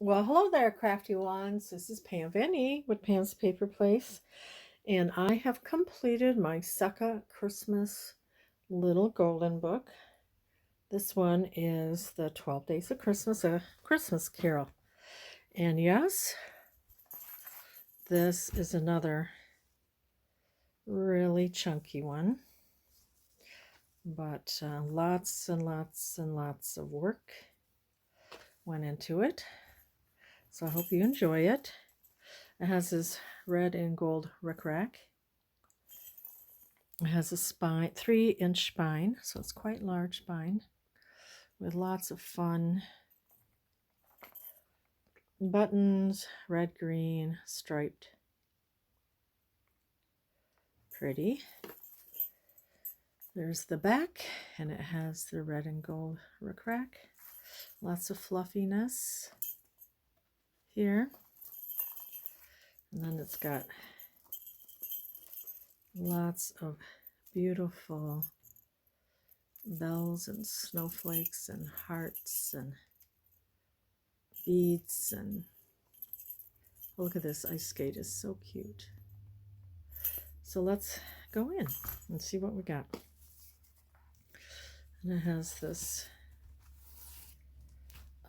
Well, hello there, crafty ones. This is Pam Vinny with Pam's Paper Place, and I have completed my Succa Christmas Little Golden Book. This one is the 12 Days of Christmas, a Christmas Carol. And yes, this is another really chunky one, but lots and lots and lots of work went into it. So I hope you enjoy it. It has this red and gold rickrack. It has a spine, 3-inch spine, so it's quite large spine with lots of fun buttons, red, green, striped. Pretty. There's the back, and it has the red and gold rickrack. Lots of fluffiness here. And then it's got lots of beautiful bells and snowflakes and hearts and beads, and look at this ice skate, is so cute. So let's go in and see what we got. And it has this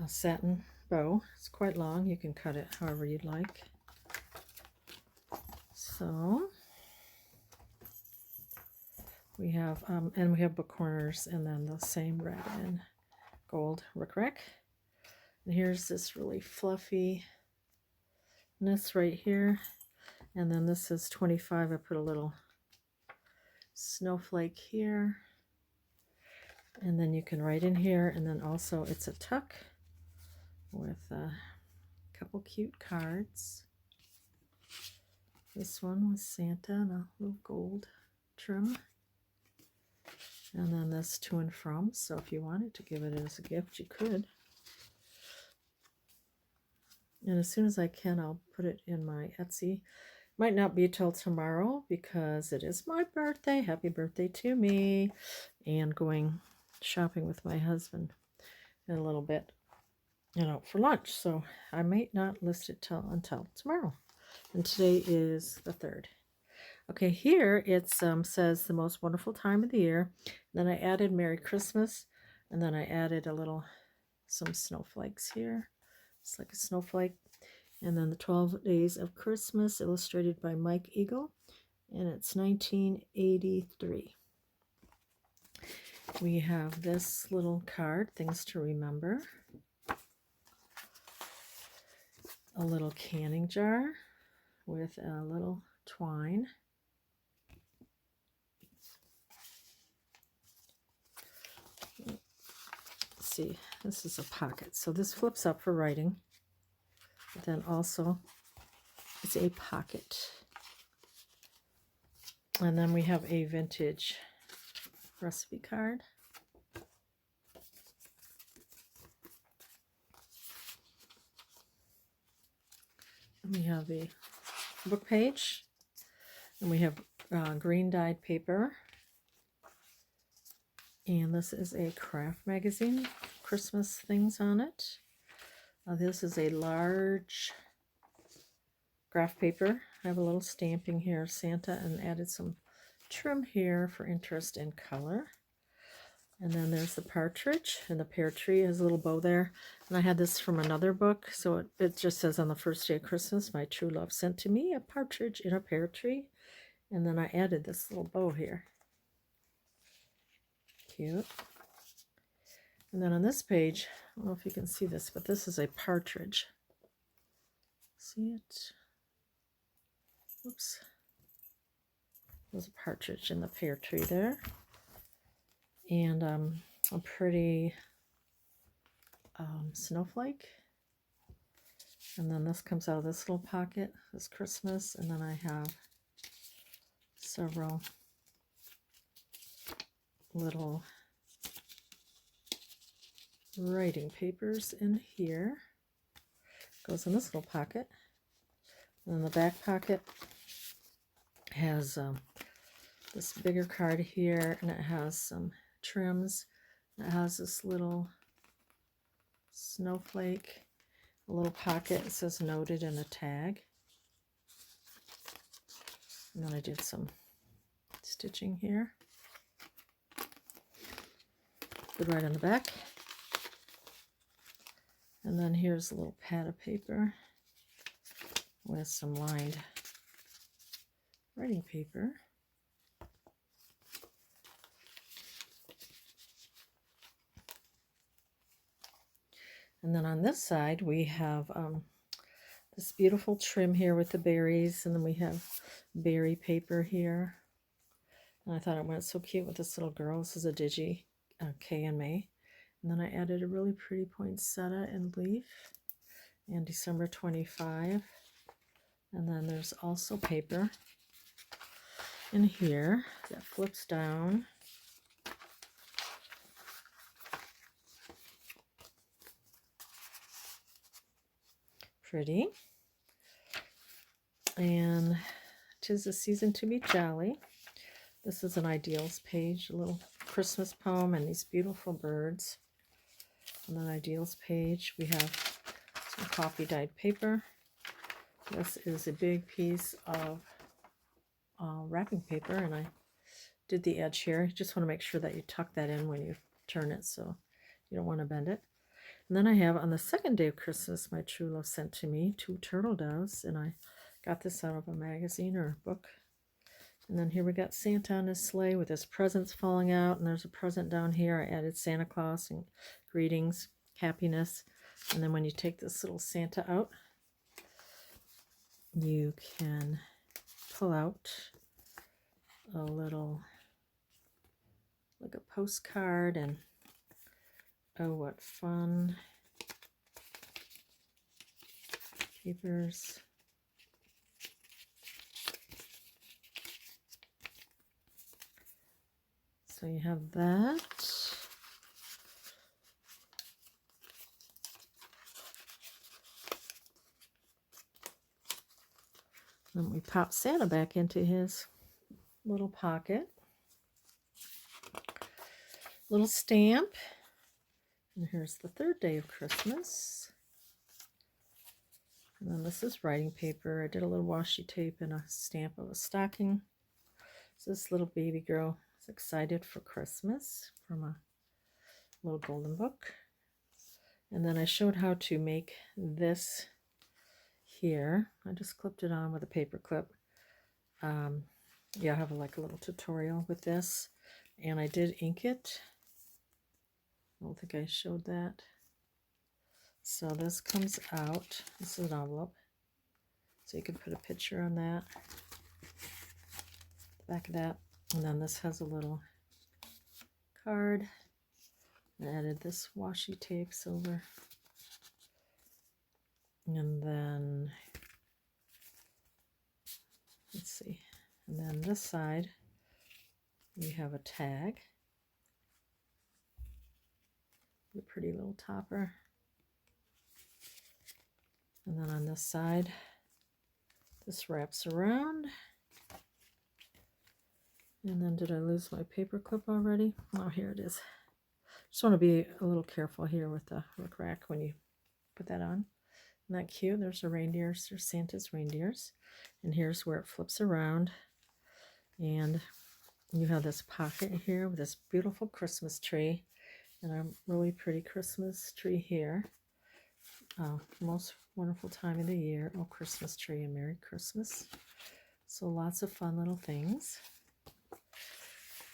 satin bow. It's quite long. You can cut it however you'd like. So we have and we have book corners, and then the same red and gold rickrack. And here's this really fluffy ness right here, and then this is 25. I put a little snowflake here, and then you can write in here, and then also it's a tuck with a couple cute cards. This one with Santa and a little gold trim, and then this to and from, so if you wanted to give it as a gift you could. And as soon as I can, I'll put it in my Etsy. Might not be till tomorrow because it is my birthday. Happy birthday to me. And going shopping with my husband in a little bit, for lunch. So I might not list it until tomorrow. And today is the 3rd. Okay, here it says the most wonderful time of the year. Then I added Merry Christmas, and then I added some snowflakes here. It's like a snowflake. And then the 12 Days of Christmas, illustrated by Mike Eagle, and it's 1983. We have this little card, Things to Remember. A little canning jar with a little twine. Let's see, this is a pocket. So this flips up for writing. But then also it's a pocket. And then we have a vintage recipe card. And we have the book page. And we have green dyed paper. And this is a craft magazine, Christmas things on it. This is a large graph paper. I have a little stamping here, Santa, and added some trim here for interest in color. And then there's the partridge, and the pear tree has a little bow there. And I had this from another book, so it just says, on the first day of Christmas, my true love sent to me a partridge in a pear tree. And then I added this little bow here. Cute. And then on this page, I don't know if you can see this, but this is a partridge. See it? Oops. There's a partridge in the pear tree there. And a pretty snowflake. And then this comes out of this little pocket, this Christmas. And then I have several little writing papers in here. Goes in this little pocket. And then the back pocket has this bigger card here, and it has some trims. It has this little snowflake a little pocket. It says noted and a tag. And then I did some stitching here. Good right on the back. And then here's a little pad of paper with some lined writing paper. And then on this side we have this beautiful trim here with the berries, and then we have berry paper here. And I thought it went so cute with this little girl. This is a Digi K and May. And then I added a really pretty poinsettia and leaf, and December 25. And then there's also paper in here that flips down. Pretty. And 'tis the season to be jolly. This is an ideals page, a little Christmas poem and these beautiful birds. And then ideals page, we have some coffee dyed paper. This is a big piece of wrapping paper, and I did the edge here. You just want to make sure that you tuck that in when you turn it, so you don't want to bend it. And then I have, on the second day of Christmas, my true love sent to me 2 turtle doves, and I got this out of a magazine or a book. And then here we got Santa on his sleigh with his presents falling out, and there's a present down here. I added Santa Claus and greetings, happiness. And then when you take this little Santa out, you can pull out a little, like a postcard, and oh, what fun. Papers. So you have that. Then we pop Santa back into his little pocket. Little stamp. And here's the third day of Christmas. And then this is writing paper. I did a little washi tape and a stamp of a stocking. So this little baby girl is excited for Christmas from a little golden book. And then I showed how to make this here. I just clipped it on with a paper clip. Yeah, I have like a little tutorial with this. And I did ink it. I don't think I showed that. So this comes out. This is an envelope. So you can put a picture on that. The back of that. And then this has a little card. I added this washi tapes over. And then, let's see. And then this side, we have a tag. A pretty little topper. And then on this side, this wraps around. And then did I lose my paper clip already? Oh, here it is. Just want to be a little careful here with the hook rack when you put that on. Isn't that cute? There's the reindeers. There's Santa's reindeers. And here's where it flips around. And you have this pocket here with this beautiful Christmas tree. And a really pretty Christmas tree here. Most wonderful time of the year. Oh, Christmas tree and Merry Christmas. So lots of fun little things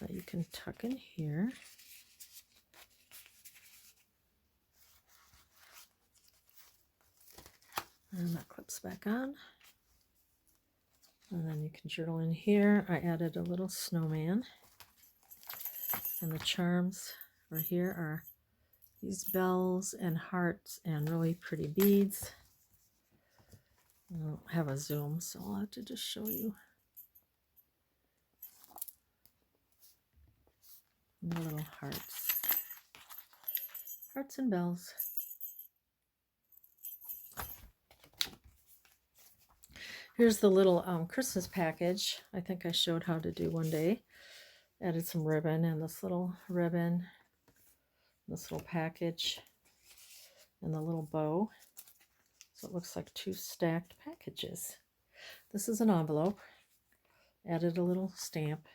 that you can tuck in here. And that clips back on. And then you can journal in here. I added a little snowman. And the charms are here are these bells and hearts and really pretty beads. I don't have a zoom, so I'll have to just show you. And the little hearts. Hearts and bells. Here's the little Christmas package. I think I showed how to do one day. Added some ribbon and this little ribbon, this little package, and the little bow. So it looks like 2 stacked packages. This is an envelope. Added a little stamp.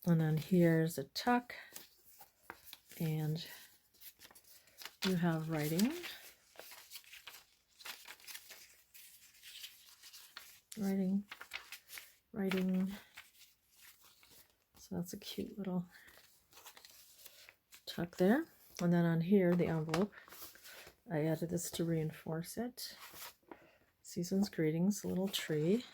And then here's a tuck. And you have writing. Writing. So that's a cute little tuck there. And then on here, the envelope, I added this to reinforce it. Season's greetings, a little tree.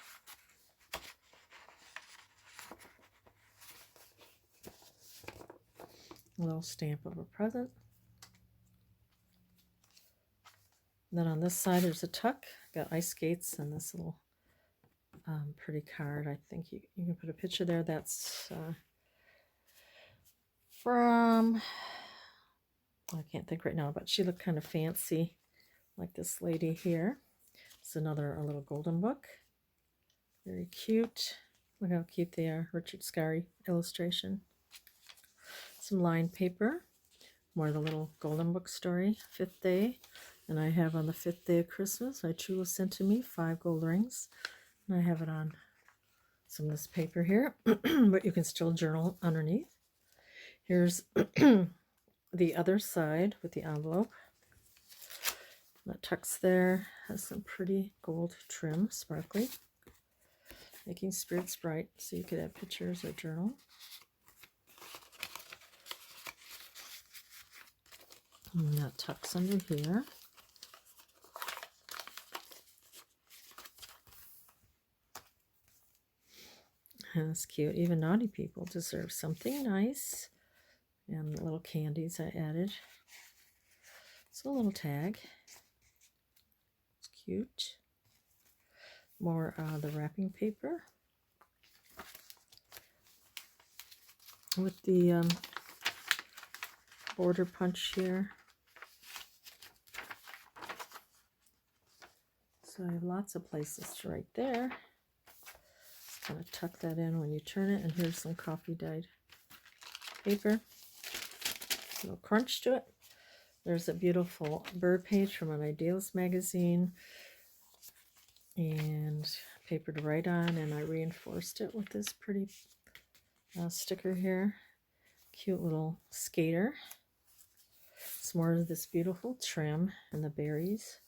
A little stamp of a present. And then on this side, there's a tuck. Got ice skates and this little pretty card. I think you can put a picture there. That's from, I can't think right now, but she looked kind of fancy, like this lady here. It's another a little golden book. Very cute. Look how cute they are. Richard Scarry illustration. Some lined paper. More of the little golden book story. 5th day. And I have on the 5th day of Christmas, my true love sent to me 5 gold rings. And I have it on some of this paper here, but you can still journal underneath. Here's the other side with the envelope. That tucks there, has some pretty gold trim, sparkly. Making spirits bright, so you could have pictures or journal. And that tucks under here. That's cute. Even naughty people deserve something nice. And the little candies I added. It's a little tag. It's cute. More the wrapping paper. With the border punch here. So I have lots of places to write there. Kind of tuck that in when you turn it, and here's some coffee dyed paper. A little crunch to it. There's a beautiful bird page from an Idealist magazine, and paper to write on, and I reinforced it with this pretty sticker here. Cute little skater. Some more of this beautiful trim and the berries.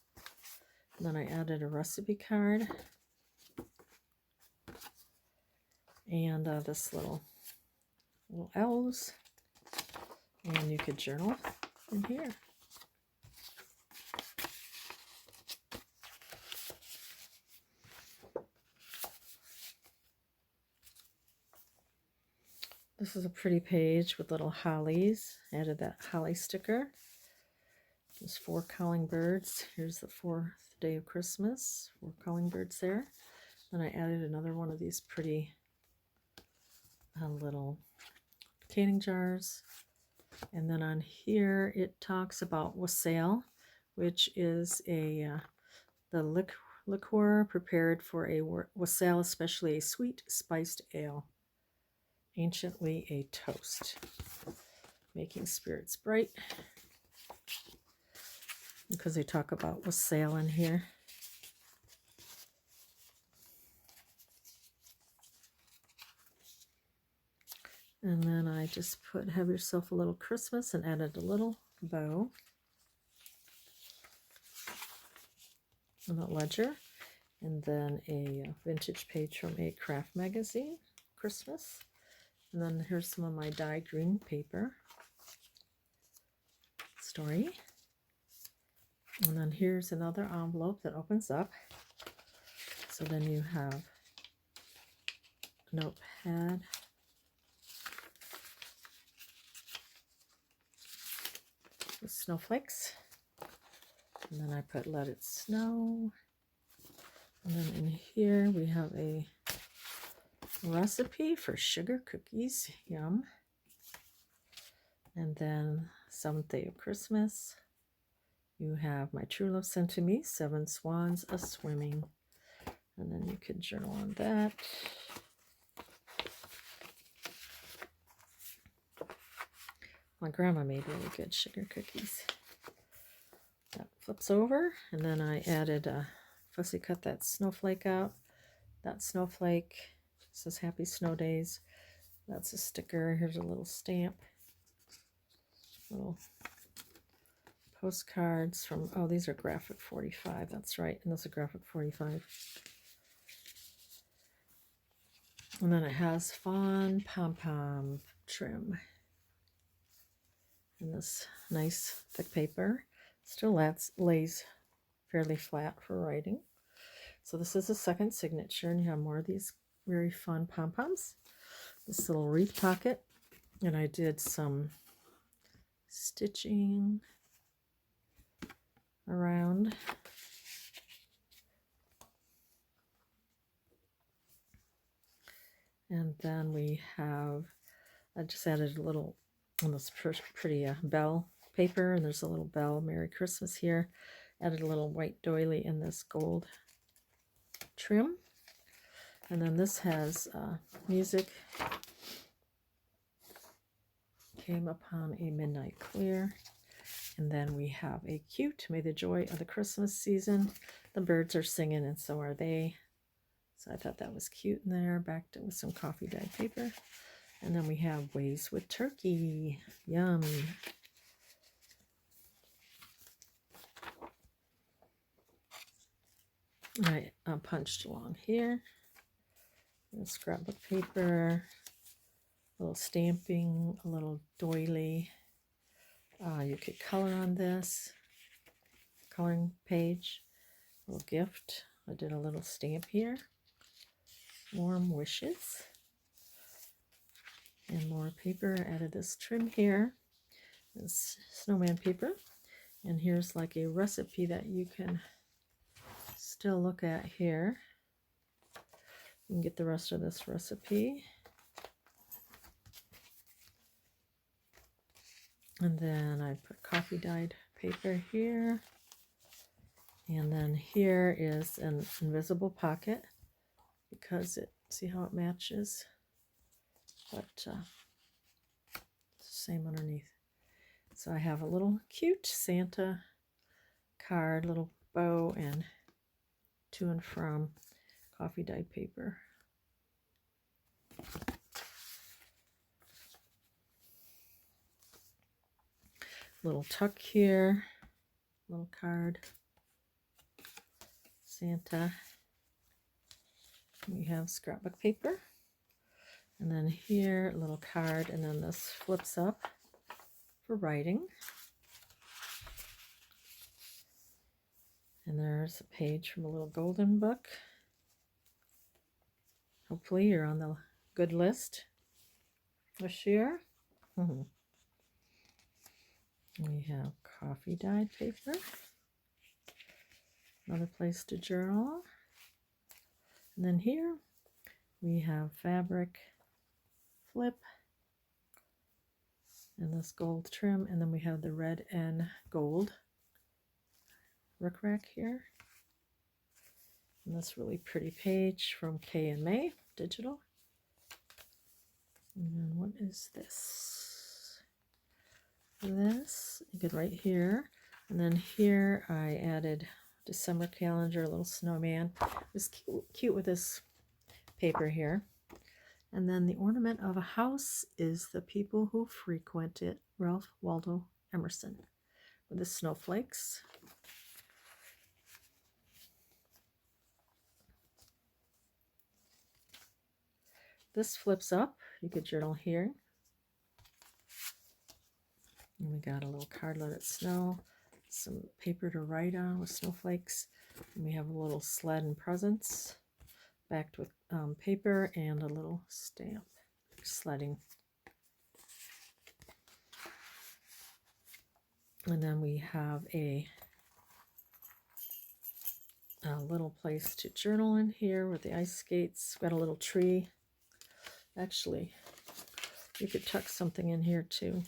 And then I added a recipe card. And this little elves, and you could journal in here. This is a pretty page with little hollies. Added that holly sticker. There's 4 calling birds. Here's the 4th day of Christmas. 4 calling birds there. Then I added another one of these pretty little canning jars. And then on here it talks about wassail, which is the liqueur prepared for a wassail, especially a sweet spiced ale, anciently a toast, making spirits bright, because they talk about wassail in here. And then I just put have yourself a little Christmas and added a little bow on the ledger. And then a vintage page from a craft magazine, Christmas. And then here's some of my dyed green paper story. And then here's another envelope that opens up. So then you have a notepad. With snowflakes. And then I put let it snow. And then in here we have a recipe for sugar cookies. Yum. And then 7th day of Christmas. You have my true love sent to me, 7 swans a swimming. And then you could journal on that. My grandma made really good sugar cookies. That flips over, and then I added fussy cut that snowflake out. That snowflake says Happy Snow Days. That's a sticker. Here's a little stamp. Little postcards from, oh, these are graphic 45. That's right, and those are graphic 45. And then it has fawn pom-pom trim. And this nice thick paper. Still lays fairly flat for writing. So this is a second signature, and you have more of these very fun pom-poms. This little wreath pocket, and I did some stitching around. And then we have, I just added a little on this pretty bell paper, and there's a little bell, Merry Christmas here. Added a little white doily in this gold trim. And then this has music. Came upon a midnight clear. And then we have a cute, may the joy of the Christmas season. The birds are singing, and so are they. So I thought that was cute in there. Backed it with some coffee dyed paper. And then we have Ways with Turkey. Yum. I punched along here. Scrapbook paper. A little stamping. A little doily. You could color on this. Coloring page. A little gift. I did a little stamp here. Warm wishes. And more paper. I added this trim here. This snowman paper. And here's like a recipe that you can still look at here. You can get the rest of this recipe. And then I put coffee dyed paper here. And then here is an invisible pocket because see how it matches? But it's the same underneath. So I have a little cute Santa card, little bow, and to and from coffee dyed paper. Little tuck here, little card, Santa. We have scrapbook paper. And then here, a little card, and then this flips up for writing. And there's a page from a little golden book. Hopefully you're on the good list this year. We have coffee dyed paper. Another place to journal. And then here we have fabric flip and this gold trim, and then we have the red and gold rickrack here, and this really pretty page from Kay and May digital. And then what is this? This you could write here, and then here I added December calendar, a little snowman. It's cute with this paper here. And then the ornament of a house is the people who frequent it, Ralph Waldo Emerson, with the snowflakes. This flips up. You could journal here. And we got a little card, Let It Snow, some paper to write on with snowflakes. And we have a little sled and presents backed with paper and a little stamp sledding. And then we have a little place to journal in here with the ice skates. Got a little tree. Actually, you could tuck something in here too,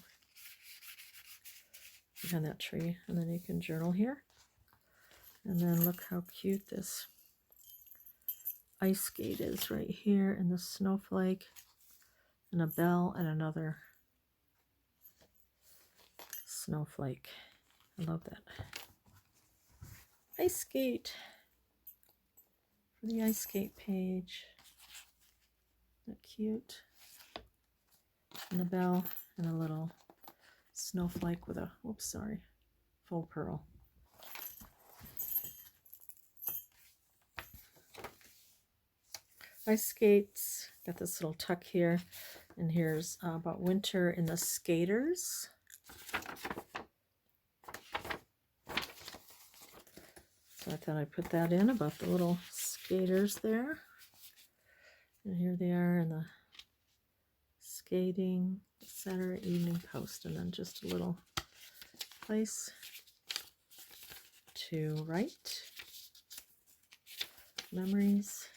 behind that tree, and then you can journal here. And then look how cute this ice skate is right here, and the snowflake, and a bell, and another snowflake. I love that. ice skate for the ice skate page. Isn't that cute? And the bell and a little snowflake with a, whoops, sorry, full pearl. Ice skates, got this little tuck here, and here's about winter in the skaters. So I thought I'd put that in about the little skaters there. And here they are in the skating Saturday Evening Post, and then just a little place to write memories.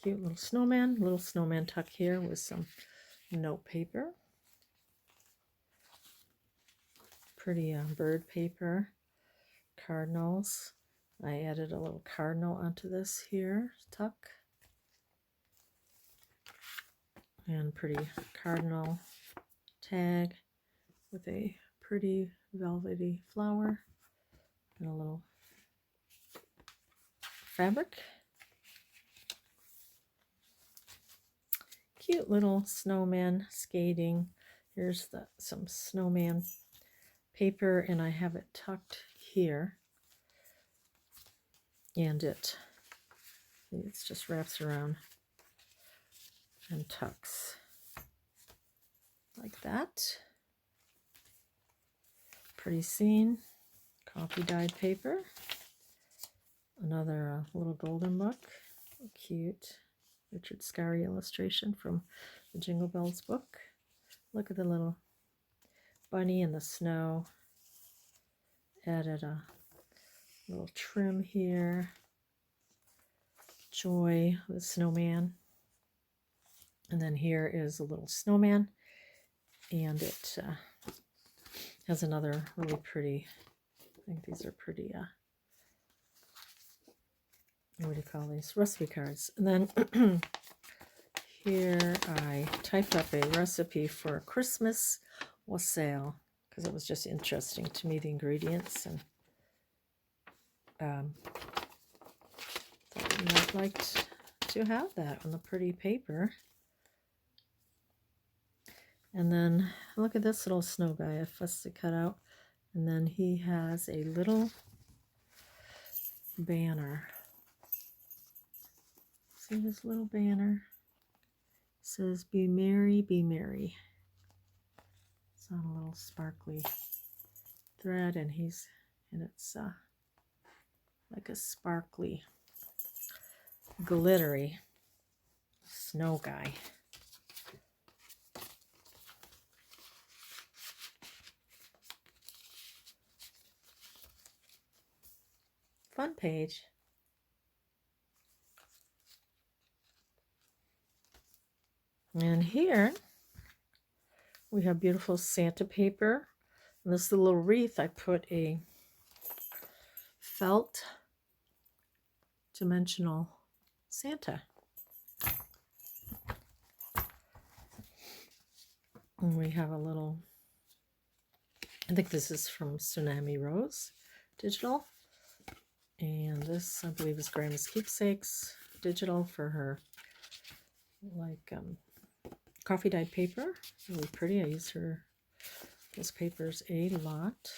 Cute little snowman tuck here with some note paper. Pretty bird paper, cardinals. I added a little cardinal onto this here, tuck. And pretty cardinal tag with a pretty velvety flower and a little fabric. Cute little snowman skating. Here's some snowman paper, and I have it tucked here. And it just wraps around and tucks like that. Pretty scene. Coffee dyed paper. Another little golden book. Cute Richard Scarry illustration from the Jingle Bells book. Look at the little bunny in the snow. Added a little trim here. Joy, the snowman. And then here is a little snowman. And it has another really pretty, I think these are pretty, what do you call these? Recipe cards. And then here I typed up a recipe for a Christmas wassail because it was just interesting to me, the ingredients, and thought you might like to have that on the pretty paper. And then look at this little snow guy I fussed to cut out. And then he has a little banner. See this little banner? It says, "Be merry, be merry." It's on a little sparkly thread, and it's like a sparkly, glittery snow guy. Fun page. And here we have beautiful Santa paper. And this little wreath, I put a felt dimensional Santa. And we have a little, I think this is from Tsunami Rose Digital. And this, I believe, is Grandma's Keepsakes Digital for her, like, coffee dyed paper. Really pretty. I use those papers a lot.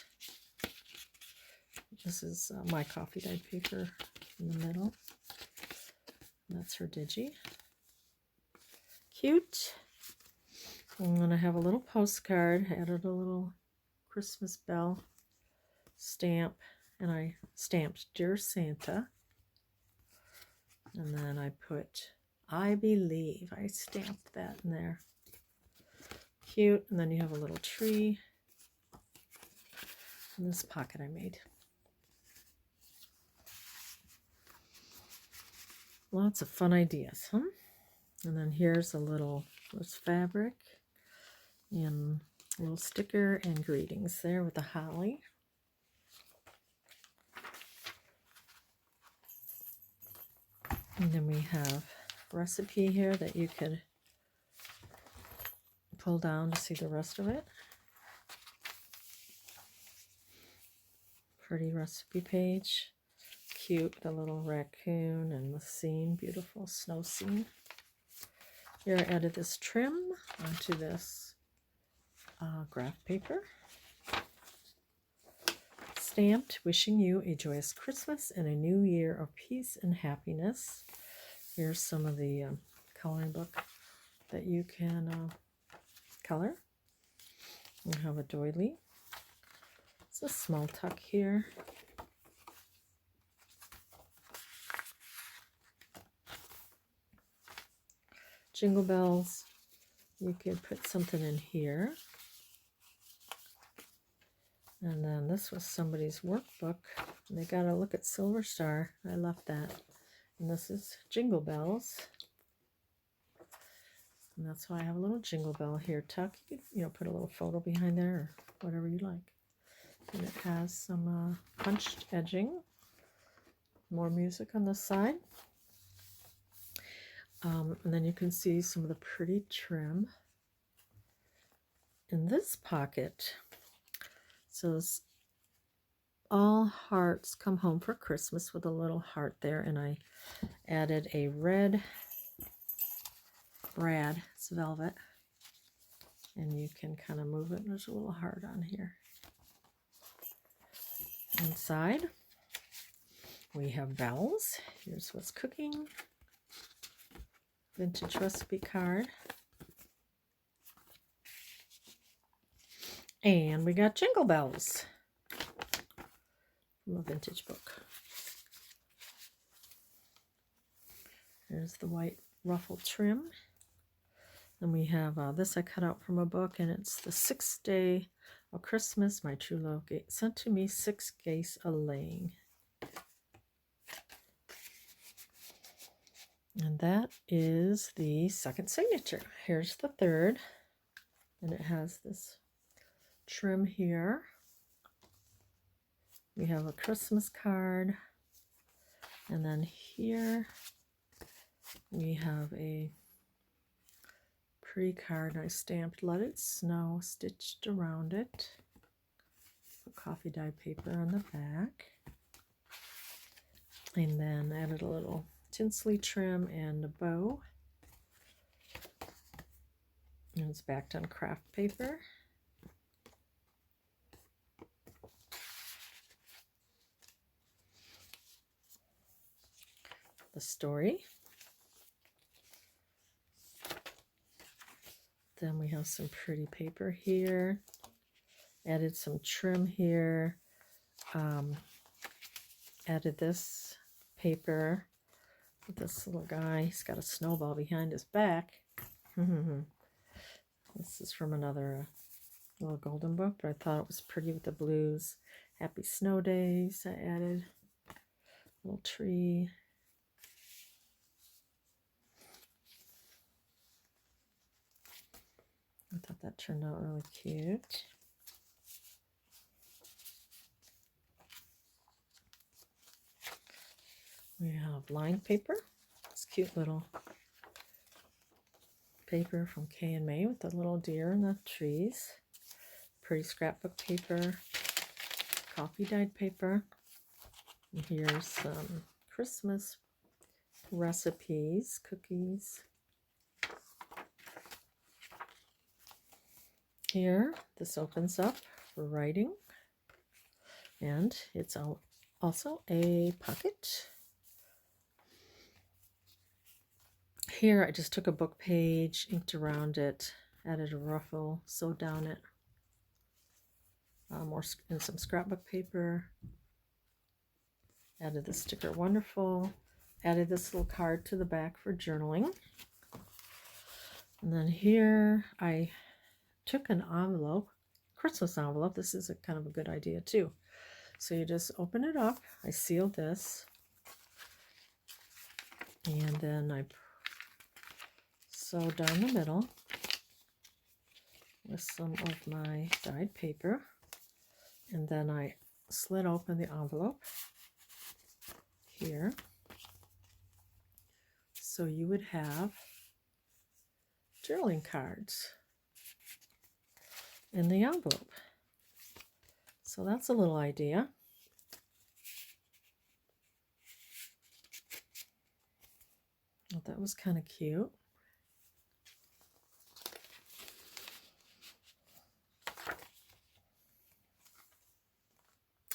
This is my coffee dyed paper in the middle. And that's her digi. Cute. I'm going to have a little postcard. I added a little Christmas bell stamp. And I stamped Dear Santa. And then I put I Believe. I stamped that in there. Cute. And then you have a little tree. And this pocket I made. Lots of fun ideas, huh? And then here's a little fabric and a little sticker and greetings there with the holly. And then we have a recipe here that you could pull down to see the rest of it. Pretty recipe page. Cute, the little raccoon and the scene, beautiful snow scene. Here I added this trim onto this graph paper. Stamped, wishing you a joyous Christmas and a new year of peace and happiness. Here's some of the coloring book that you can color. We have a doily. It's a small tuck here. Jingle bells. You could put something in here. And then this was somebody's workbook. And they got to look at Silver Star. I left that. And this is Jingle Bells. And that's why I have a little jingle bell here tuck. You could, put a little photo behind there or whatever you like. And it has some punched edging. More music on the side. And then you can see some of the pretty trim. In this pocket, it says, all hearts come home for Christmas, with a little heart there. And I added a red brad. It's velvet. And you can kind of move it. There's a little heart on here. Inside, we have bells. Here's what's cooking. Vintage recipe card. And we got jingle bells from a vintage book. There's the white ruffle trim. Then we have this I cut out from a book, and it's the 6th day of Christmas. My true love sent to me 6 geese a-laying. And that is the second signature. Here's the third. And it has this trim here. We have a Christmas card. And then here we have a pretty card I stamped Let It Snow stitched around it. Put coffee dyed paper on the back. And then added a little tinsley trim and a bow. And it's backed on craft paper. The story. Then we have some pretty paper here. Added some trim here. Added this paper with this little guy. He's got a snowball behind his back. This is from another little golden book, but I thought it was pretty with the blues. Happy Snow Days. I added a little tree. I thought that turned out really cute. We have lined paper. It's cute little paper from Kay and May with the little deer and the trees. Pretty scrapbook paper. Coffee dyed paper. And here's some Christmas recipes, cookies. Here, this opens up for writing. And it's also a pocket. Here I just took a book page, inked around it, added a ruffle, sewed down it, and some scrapbook paper, added the sticker Wonderful, added this little card to the back for journaling. And then here I took an envelope, Christmas envelope. This is kind of a good idea too. So you just open it up. I sealed this. And then I sew down the middle with some of my dyed paper. And then I slit open the envelope here. So you would have journaling cards in the envelope. So that's a little idea. I thought that was kind of cute.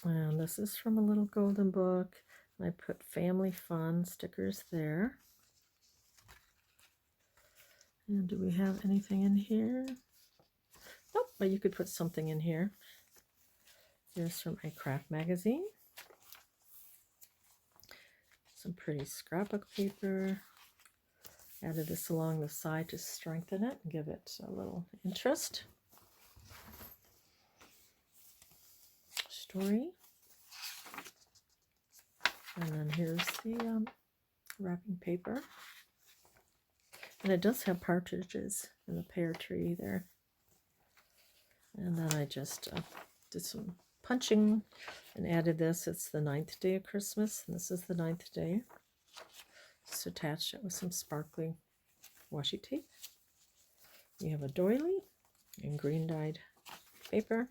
And this is from a little golden book. I put family fun stickers there. And do we have anything in here? Nope, but you could put something in here. Here's from a craft magazine. Some pretty scrapbook paper. Added this along the side to strengthen it and give it a little interest. Story. And then here's the wrapping paper. And it does have partridges in the pear tree there. And then I just did some punching and added this. It's the 9th day of Christmas, and this is the 9th day. Just attached it with some sparkly washi tape. You have a doily and green dyed paper.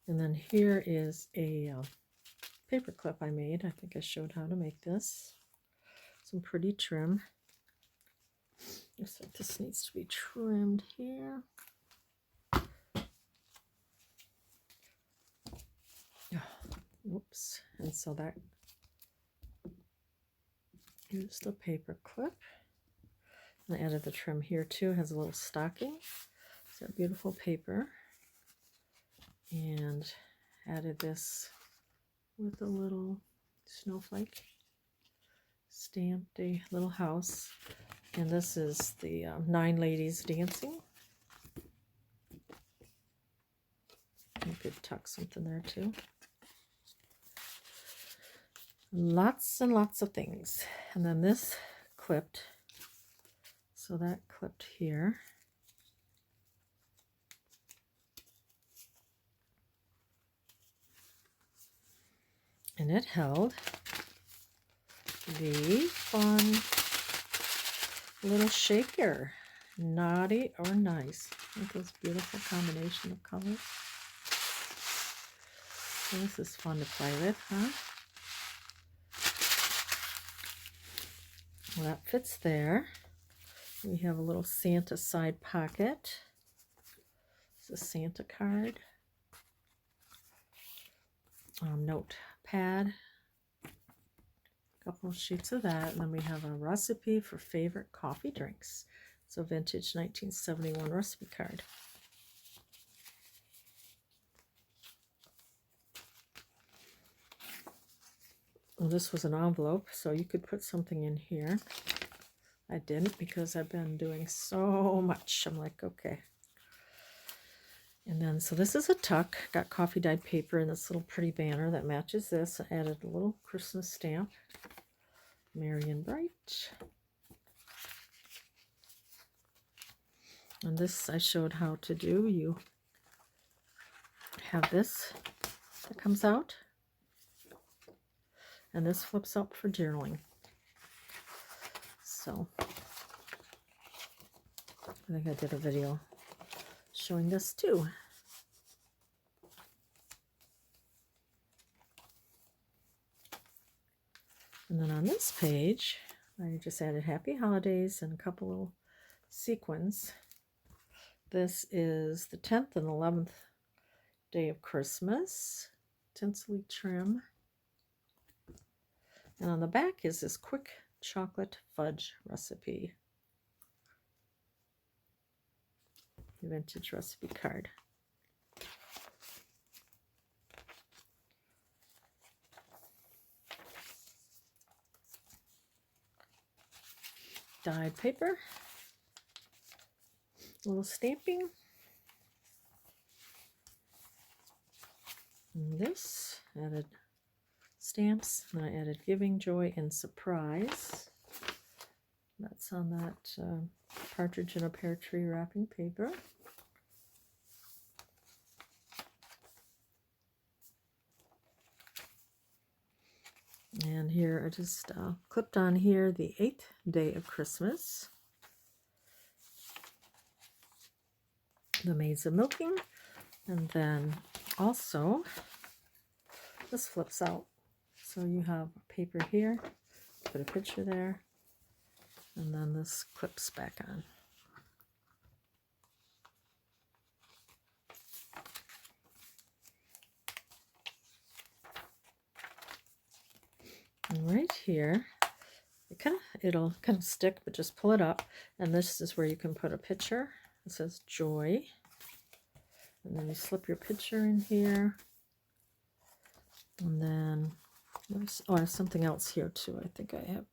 And then here is a paper clip I made. I think I showed how to make this. Some pretty trim. Looks like this needs to be trimmed here. Oh, oops. And so that, here's the paper clip. And I added the trim here too. It has a little stocking. It's got beautiful paper. And added this with a little snowflake. Stamped a little house. And this is the 9 ladies dancing. You could tuck something there too. Lots and lots of things. And then this clipped. So that clipped here. And it held the fun little shaker. Naughty or nice. Look at this beautiful combination of colors. So this is fun to play with, huh? Well, that fits there. We have a little Santa side pocket. It's a Santa card. Notepad. A couple of sheets of that. And then we have a recipe for favorite coffee drinks. It's a vintage 1971 recipe card. Well, this was an envelope, so you could put something in here. I didn't because I've been doing so much. I'm like, okay. And then, so this is a tuck. Got coffee dyed paper in this little pretty banner that matches this. I added a little Christmas stamp. Merry and Bright. And this I showed how to do. You have this that comes out. And this flips up for journaling. So, I think I did a video showing this too. And then on this page, I just added Happy Holidays and a couple little sequins. This is the 10th and 11th day of Christmas. Tinsley trim. And on the back is this quick chocolate fudge recipe. Vintage recipe card. Dyed paper. A little stamping. And this added stamps, and I added Giving, Joy, and Surprise. That's on that partridge in a pear tree wrapping paper. And here I just clipped on here the 8th day of Christmas, the maids of milking, and then also this flips out. So you have paper here, put a picture there, and then this clips back on. And right here, it'll kind of stick, but just pull it up, and this is where you can put a picture. It says joy, and then you slip your picture in here, and then I have something else here too. I think I have